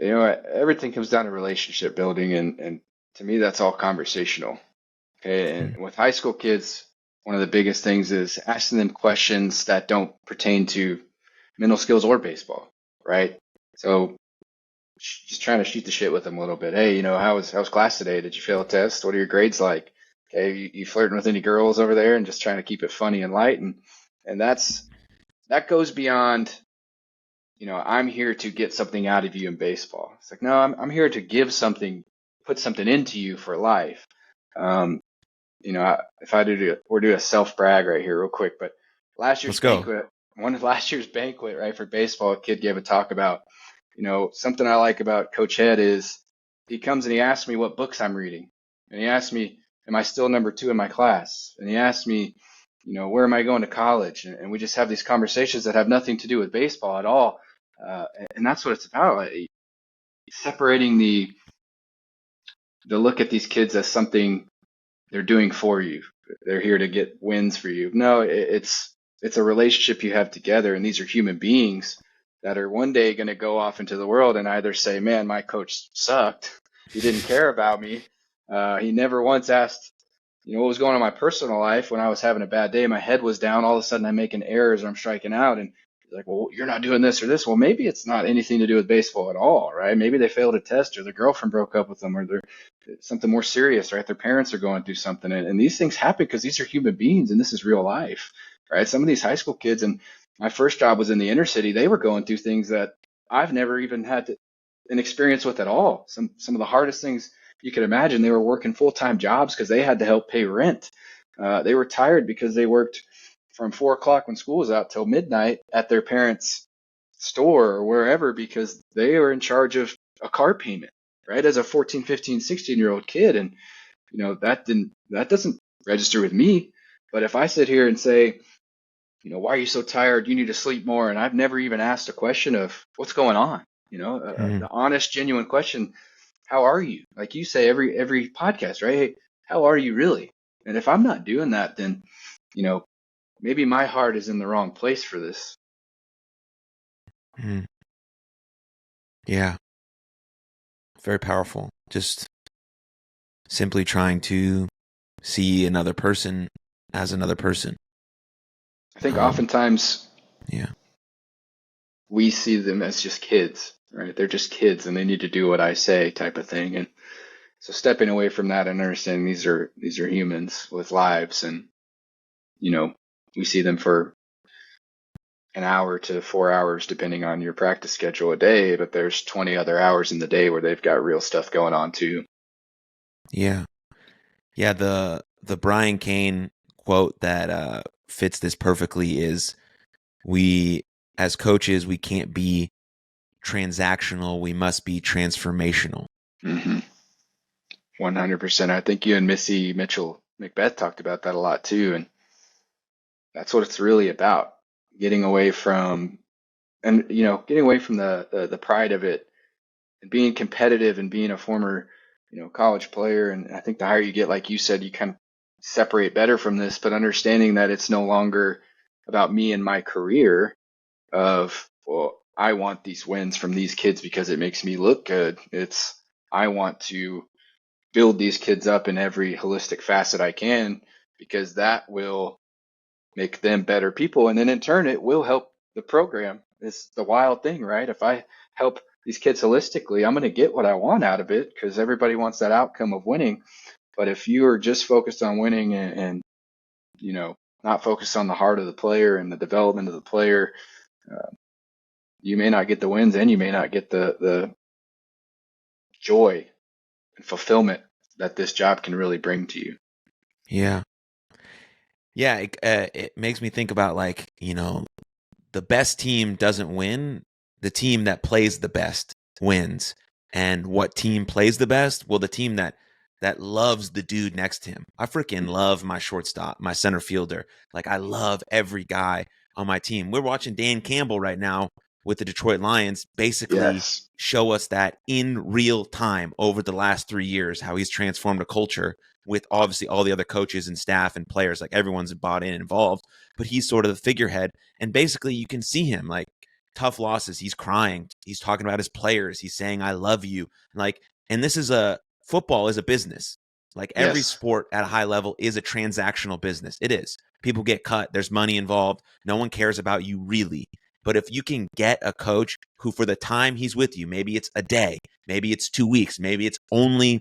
Everything comes down to relationship building, and to me, that's all conversational. Okay, Hmm. and with high school kids, one of the biggest things is asking them questions that don't pertain to mental skills or baseball, right? So just trying to shoot the shit with them a little bit. Hey, how was class today? Did you fail a test? What are your grades like? Okay, you flirting with any girls over there, and just trying to keep it funny and light, and that goes beyond. I'm here to get something out of you in baseball. It's like, no, I'm here to give something, put something into you for life. Um, if I do a self brag right here real quick, but last year's Let's go. banquet, one of last year's banquet, right, for baseball, a kid gave a talk about, something I like about Coach Head is he comes and he asks me what books I'm reading. And he asks me, am I still number 2 in my class? And he asks me, where am I going to college? And we just have these conversations that have nothing to do with baseball at all. And that's what it's about. Like, separating the look at these kids as something they're doing for you. They're here to get wins for you. No, it's a relationship you have together, and these are human beings that are one day going to go off into the world and either say, "Man, my coach sucked. He didn't care about me. He never once asked, what was going on in my personal life when I was having a bad day. My head was down. All of a sudden, I'm making errors or I'm striking out, and like, well, you're not doing this or this. Well, maybe it's not anything to do with baseball at all, right? Maybe they failed a test, or their girlfriend broke up with them, or they're something more serious, right? Their parents are going through something, and these things happen because these are human beings, and this is real life, right? Some of these high school kids, and my first job was in the inner city. They were going through things that I've never even had an experience with at all. Some of the hardest things you could imagine. They were working full-time jobs because they had to help pay rent. They were tired because they worked from 4 o'clock when school was out till midnight at their parents' store or wherever because they were in charge of a car payment, right? As a 14, 15, 16-year-old kid. And, that doesn't register with me. But if I sit here and say, why are you so tired? You need to sleep more. And I've never even asked a question of what's going on. Mm. the honest, genuine question. How are you? Like you say every podcast, right? Hey, how are you really? And if I'm not doing that, then, maybe my heart is in the wrong place for this. Mm. Yeah, very powerful. Just simply trying to see another person as another person. I think Um, oftentimes yeah, we see them as just kids, right? They're just kids and they need to do what I say type of thing. And so stepping away from that and understanding these are humans with lives, and you know, we see them for an hour to 4 hours depending on your practice schedule a day, but there's 20 other hours in the day where they've got real stuff going on too. yeah, yeah. The Brian Cain quote that fits this perfectly is, "We as coaches, we can't be transactional. We must be transformational." Mm-hmm. 100%. I think you and Missy Mitchell Macbeth talked about that a lot too, and that's what it's really about. Getting away from getting away from the pride of it and being competitive and being a former, college player. And I think the higher you get, like you said, you kind of separate better from this, but understanding that it's no longer about me and my career of, well, I want these wins from these kids because it makes me look good. It's, I want to build these kids up in every holistic facet I can because that will make them better people. And then in turn, it will help the program. It's the wild thing, right? If I help these kids holistically, I'm going to get what I want out of it because everybody wants that outcome of winning. But if you are just focused on winning and not focused on the heart of the player and the development of the player, uh, you may not get the wins and you may not get the joy and fulfillment that this job can really bring to you. Yeah, yeah. It makes me think about, like, the best team doesn't win. The team that plays the best wins. And what team plays the best? Well, the team that loves the dude next to him. I freaking love my shortstop, my center fielder. Like, I love every guy on my team. We're watching Dan Campbell right now with the Detroit Lions basically Yes. show us that in real time over the last 3 years, how he's transformed a culture with obviously all the other coaches and staff and players. Like, everyone's bought in and involved, but he's sort of the figurehead. And basically you can see him, like, tough losses, he's crying, he's talking about his players, he's saying I love you. Like, and this is football is a business. Like, every Yes. sport at a high level is a transactional business. It is. People get cut, there's money involved, no one cares about you really. But if you can get a coach who, for the time he's with you, maybe it's a day, maybe it's 2 weeks, maybe it's only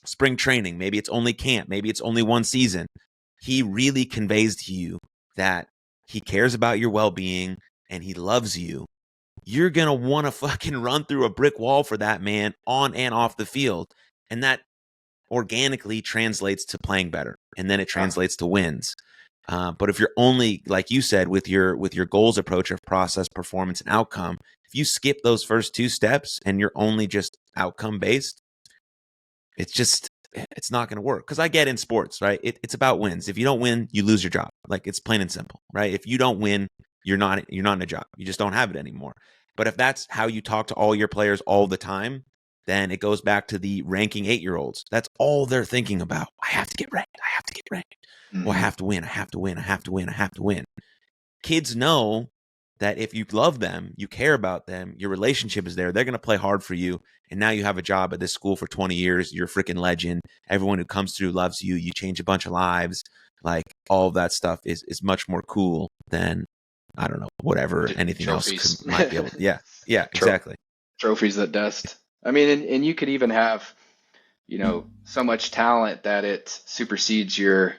spring training, maybe it's only camp, maybe it's only one season, he really conveys to you that he cares about your well-being and he loves you, you're going to want to fucking run through a brick wall for that man on and off the field. And that organically translates to playing better. And then it translates to wins. But if you're only, like you said, with your goals approach of process, performance, and outcome, if you skip those first 2 steps and you're only just outcome based, it's not going to work. Because I get in sports, right? It's about wins. If you don't win, you lose your job. Like, it's plain and simple, right? If you don't win, you're not in a job. You just don't have it anymore. But if that's how you talk to all your players all the time, then it goes back to the ranking 8-year-olds. That's all they're thinking about. I have to get ranked. I have to get ranked. Mm-hmm. Well, I have to win. I have to win. I have to win. I have to win. Kids know that if you love them, you care about them, your relationship is there, they're going to play hard for you. And now you have a job at this school for 20 years. You're a freaking legend. Everyone who comes through loves you. You change a bunch of lives. Like, all of that stuff is much more cool than, I don't know, whatever anything Trophies. else might be able to. Yeah. Yeah, Tro- exactly. Trophies that dust. I mean, and you could even have, so much talent that it supersedes the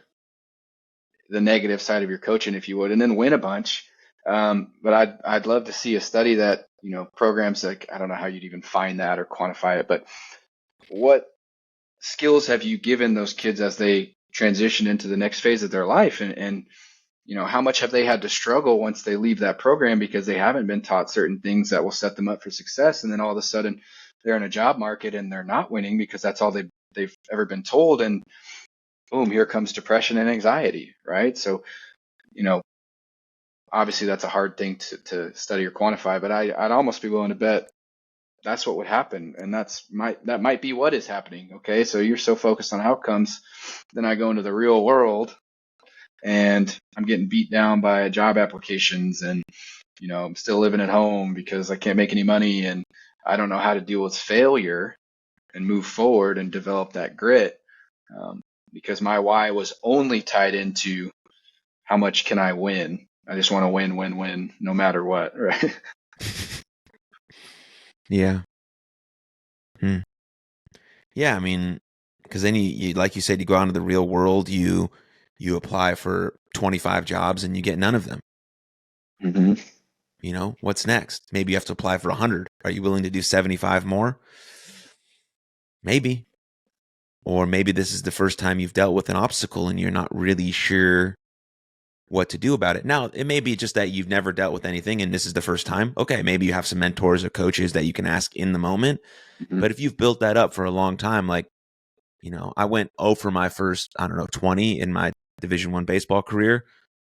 negative side of your coaching, if you would, and then win a bunch. But I'd love to see a study that, programs, like, I don't know how you'd even find that or quantify it, but what skills have you given those kids as they transition into the next phase of their life? And how much have they had to struggle once they leave that program because they haven't been taught certain things that will set them up for success. And then all of a sudden they're in a job market and they're not winning because that's all they've ever been told. And boom, here comes depression and anxiety, right? So, obviously that's a hard thing to study or quantify, but I'd almost be willing to bet that's what would happen. And that might be what is happening. Okay. So you're so focused on outcomes. Then I go into the real world and I'm getting beat down by job applications, and, I'm still living at home because I can't make any money, and I don't know how to deal with failure and move forward and develop that grit. Because my why was only tied into how much can I win. I just want to win, win, win, no matter what. Right. Yeah. Yeah. I mean, because then you, like you said, you go out into the real world, you apply for 25 jobs and you get none of them. Mm-hmm. What's next? Maybe you have to apply for 100. Are you willing to do 75 more? Maybe. Or maybe this is the first time you've dealt with an obstacle and you're not really sure what to do about it. Now, it may be just that you've never dealt with anything and this is the first time. Okay, maybe you have some mentors or coaches that you can ask in the moment. Mm-hmm. But if you've built that up for a long time, like, I went 0 for my first, 20 in my Division I baseball career.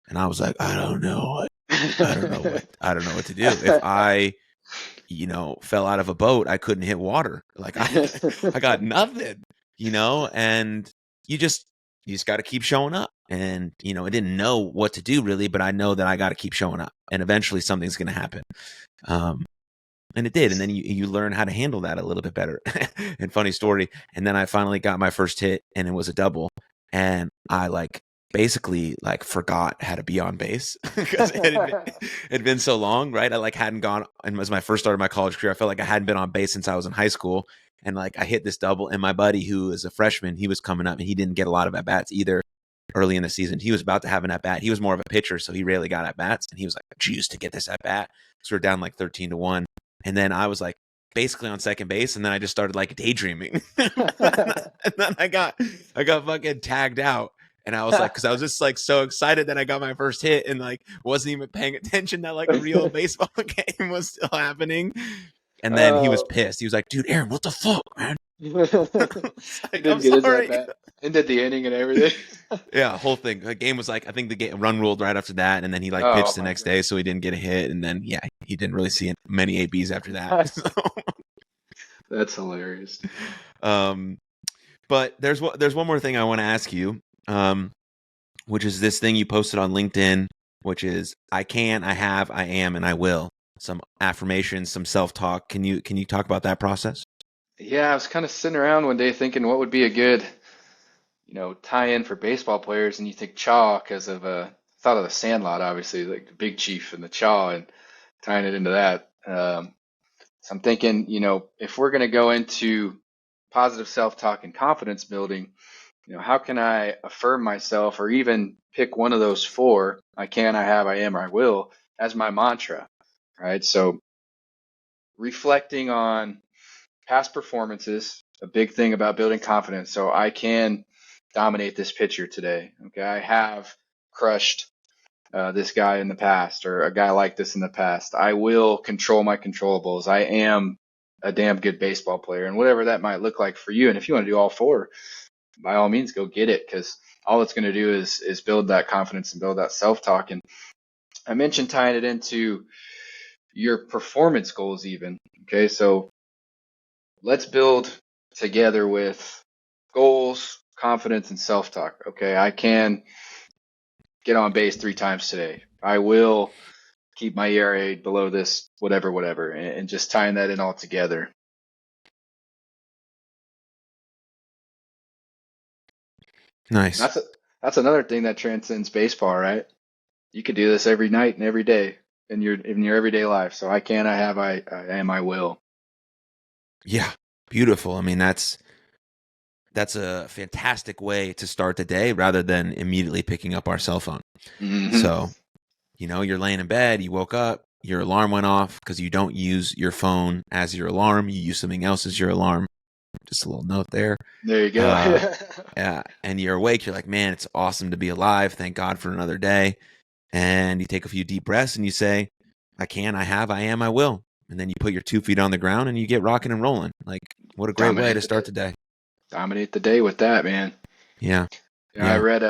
And I was like, I don't know what to do. If I, fell out of a boat, I couldn't hit water. Like I got nothing, and you just got to keep showing up. And, I didn't know what to do really, but I know that I got to keep showing up and eventually something's going to happen. And it did. And then you learn how to handle that a little bit better. And funny story. And then I finally got my first hit and it was a double. And I basically forgot how to be on base because it had been so long, right? I hadn't gone, and it was my first start of my college career. I felt like I hadn't been on base since I was in high school. And I hit this double, and my buddy who is a freshman, he was coming up and he didn't get a lot of at-bats either early in the season. He was about to have an at-bat. He was more of a pitcher, so he rarely got at-bats. And he was like, "Juice to get this at-bat." So we're down 13-1. And then I was basically on second base, and then I just started daydreaming. And then I got fucking tagged out. And I was because I was just so excited that I got my first hit and wasn't even paying attention that a real baseball game was still happening. And then he was pissed. He was like, "Dude, Aaron, what the fuck, man?" He didn't get his at bat. Ended the inning and everything. Yeah, whole thing. The game was I think the game run ruled right after that, and then he pitched the next day, so he didn't get a hit, and then he didn't really see many ABs after that. So. That's hilarious. But there's one more thing I want to ask you, which is this thing you posted on LinkedIn, which is I can, I have, I am, and I will. Some affirmations, some self-talk. Can you talk about that process? Yeah, I was kind of sitting around one day thinking what would be a good, tie-in for baseball players, and you think Chaw because of thought of the Sandlot, obviously, like the Big Chief and the Chaw, and tying it into that. So I'm thinking, if we're going to go into positive self-talk and confidence building, how can I affirm myself or even pick one of those four, I can, I have, I am, or I will, as my mantra, right? So reflecting on past performances, a big thing about building confidence. So I can dominate this pitcher today. Okay. I have crushed this guy in the past, or a guy like this in the past. I will control my controllables. I am a damn good baseball player, and whatever that might look like for you. And if you want to do all four, by all means, go get it, because all it's going to do is build that confidence and build that self-talk. And I mentioned tying it into your performance goals even. Okay, so let's build together with goals, confidence, and self-talk. Okay, I can get on base 3 times today. I will keep my ERA below this, whatever, and just tying that in all together. Nice. That's another thing that transcends baseball, right? You could do this every night and every day in your everyday life. So I can, I have, I am, I will. Yeah, beautiful. I mean, that's a fantastic way to start the day rather than immediately picking up our cell phone. Mm-hmm. So, you're laying in bed, you woke up, your alarm went off because you don't use your phone as your alarm. You use something else as your alarm. Just a little note there. There you go. Yeah. And you're awake. You're like, man, it's awesome to be alive. Thank God for another day. And you take a few deep breaths and you say, I can, I have, I am, I will. And then you put your 2 feet on the ground and you get rocking and rolling. What a great way to start the day. Dominate the day with that, man. Yeah. I read,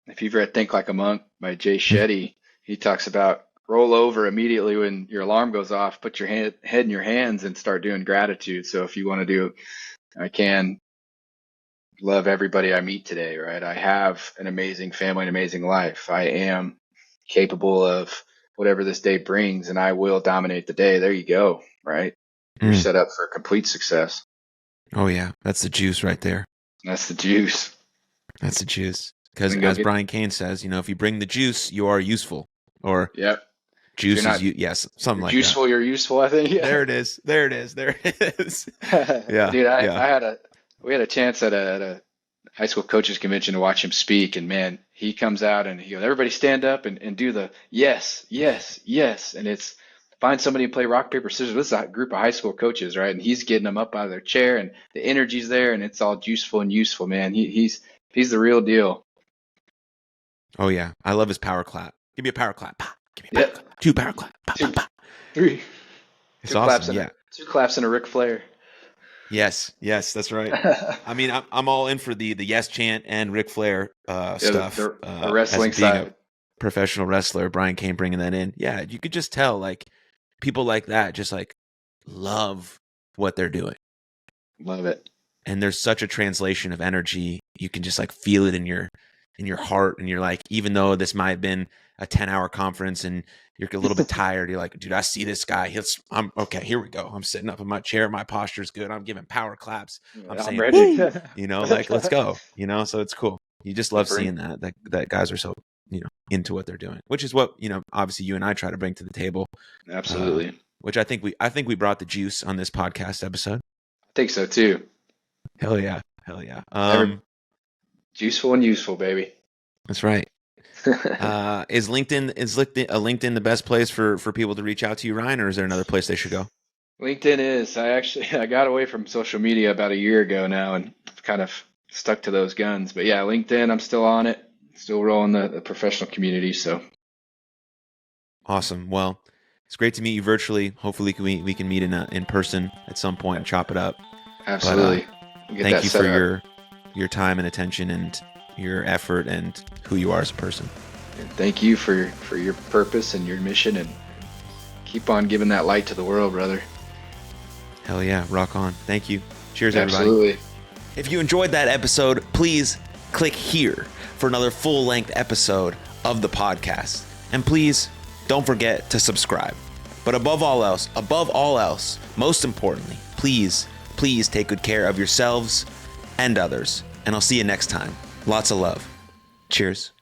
if you've read Think Like a Monk by Jay Shetty, he talks about roll over immediately when your alarm goes off, put your head in your hands and start doing gratitude. So if you want to do, I can love everybody I meet today, right? I have an amazing family, an amazing life. I am capable of whatever this day brings, and I will dominate the day. There you go, right? You're set up for complete success. Oh yeah, that's the juice right there. That's the juice. That's the juice. Because as Brian Cain says, if you bring the juice, you are useful. Or yep. Juice is yes, something like useful, that. You're useful, I think. Yeah. There it is. There it is. Yeah. Dude, we had a chance at a high school coaches convention to watch him speak, and man, he comes out and he goes, everybody stand up and do the yes, yes, yes. And it's find somebody and play rock, paper, scissors. This is a group of high school coaches, right? And he's getting them up out of their chair and the energy's there and it's all juiceful and useful, man. He's the real deal. Oh yeah. I love his power clap. Give me a power clap. Give me a power clap. 2 power clap. 2, 3. It's awesome. Yeah. 2 claps and a Ric Flair. Yes, that's right. I mean, I'm all in for the yes chant and Ric Flair stuff. The wrestling side. Professional wrestler, Brian Cain bringing that in. Yeah, you could just tell like people like that just like love what they're doing. Love it. And there's such a translation of energy. You can just like feel it in your heart, and you're like, even though this might have been a 10-hour conference and you're a little bit tired, you're like, dude, I see this guy. I'm okay. Here we go. I'm sitting up in my chair. My posture's good. I'm giving power claps. I'm saying, ready. Like, let's go. So it's cool. You just love seeing that guys are so, into what they're doing, which is what, obviously you and I try to bring to the table. Absolutely. Which I think we brought the juice on this podcast episode. I think so too. Hell yeah. Juiceful and useful, baby. That's right. Is LinkedIn the best place for people to reach out to you, Ryne, or is there another place they should go? LinkedIn is. I got away from social media about a year ago now and kind of stuck to those guns. But yeah, LinkedIn, I'm still on it. Still rolling the professional community. So awesome. Well, it's great to meet you virtually. Hopefully we can meet in person at some point and chop it up. Absolutely. But, thank you for your time and attention and your effort and who you are as a person. And thank you for your purpose and your mission, and keep on giving that light to the world, brother. Hell yeah, rock on. Thank you. Cheers, everybody. Absolutely. If you enjoyed that episode, please click here for another full-length episode of the podcast. And please don't forget to subscribe. But above all else, most importantly, please take good care of yourselves and others. And I'll see you next time. Lots of love. Cheers.